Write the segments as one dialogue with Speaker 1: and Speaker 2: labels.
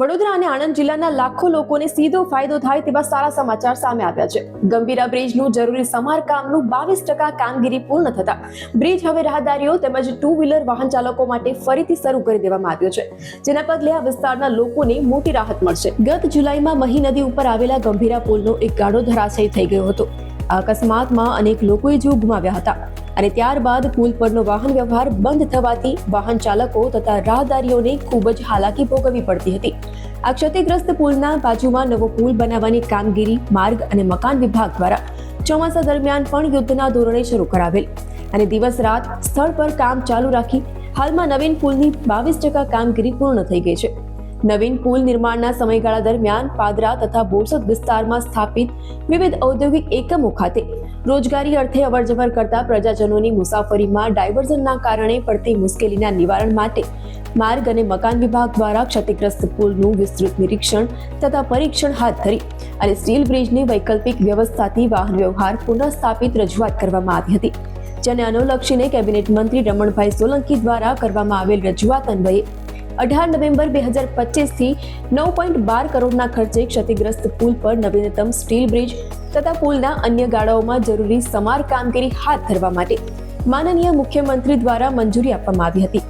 Speaker 1: વડોદરા અને આણંદ જિલ્લાના લાખો લોકોને સીધો ફાયદો થાય તેવા સારા સમાચાર સામે આવ્યા છે. ગંભીરા બ્રિજનું જરૂરી સમારકામનું 22% કામગીરી પૂર્ણ થતા બ્રિજ હવે રાહદારીઓ તેમજ ટુ વ્હીલર વાહન ચાલકો માટે ફરીથી શરૂ કરી દેવામાં આવ્યો છે, જેના પગલે આ વિસ્તારના લોકોને મોટી રાહત મળશે. ગત જુલાઈમાં મહી નદી ઉપર આવેલા ગંભીરા પુલનો એક ગાડો ધરાશયી થઈ ગયો હતો. આ અકસ્માતમાં અનેક લોકોએ જીવ ગુમાવ્યા હતા અને ત્યારબાદ પુલ પરનો વાહન વ્યવહાર બંધ થવાથી વાહન ચાલકો તથા રાહદારીઓને ખૂબ જ હાલાકી ભોગવવી પડતી હતી. આ ક્ષતિગ્રસ્ત પુલના બાજુમાં નવો પુલ બનાવવાની કામગીરી માર્ગ અને મકાન વિભાગ દ્વારા ચોમાસા દરમિયાન પણ યુદ્ધના ધોરણે શરૂ કરાવેલ અને દિવસ રાત સ્થળ પર કામ ચાલુ રાખી હાલમાં નવીન પુલની 22% કામગીરી પૂર્ણ થઈ ગઈ છે. નવીન પુલ નિર્માણના સમયગાળા દરમિયાન પાદરા તથા બોરસદ વિસ્તારમાં સ્થાપિત વિવિધ ઔદ્યોગિક એકમો ખાતે રોજગારી અર્થે અવરજવર કરતા પ્રજાજનોની મુસાફરીમાં ડાયવર્ઝનના કારણે પડતી મુશ્કેલીના નિવારણ માટે માર્ગ અને મકાન વિભાગ દ્વારા ક્ષતિગ્રસ્ત પુલનું વિસ્તૃત નિરીક્ષણ તથા પરીક્ષણ હાથ ધરી અને સ્ટીલ બ્રિજની વૈકલ્પિક વ્યવસ્થાથી વાહન વ્યવહાર પુનઃસ્થાપિત રજૂઆત કરવામાં આવી હતી, જેને અનુલક્ષીને કેબિનેટ મંત્રી રમણભાઈ સોલંકી દ્વારા કરવામાં આવેલ રજૂઆત અન્વયે 18 નવેમ્બર 2025 થી 9.12 કરોડના ખર્ચે ક્ષતિગ્રસ્ત પુલ પર નવીનતમ સ્ટીલ બ્રિજ તથા પુલના અન્ય ગાળાઓમાં જરૂરી સમાર કામગીરી હાથ ધરવા માટે માનનીય મુખ્યમંત્રી દ્વારા મંજૂરી આપવામાં આવી હતી.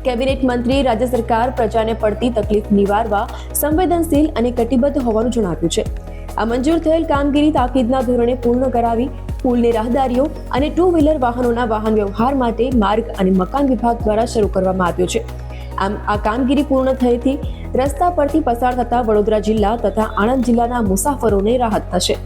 Speaker 1: કેબિનેટ મંત્રીએ રાજ્ય સરકાર પ્રજાને પડતી તકલીફ નિવારવા સંવેદનશીલ અને કટિબદ્ધ હોવાનું જણાવ્યું છે. આ મંજૂર થયેલ કામગીરી તાકીદના ધોરણે પૂર્ણ કરાવી પુલની રાહદારીઓ અને ટુ વ્હીલર વાહનોના વાહન વ્યવહાર માટે માર્ગ અને મકાન વિભાગ દ્વારા શરૂ કરવામાં આવ્યો છે. આમ આ કામગીરી પૂર્ણ થયેથી રસ્તા પરથી પસાર થતા વડોદરા જિલ્લા તથા આણંદ જિલ્લાના મુસાફરોને રાહત થશે.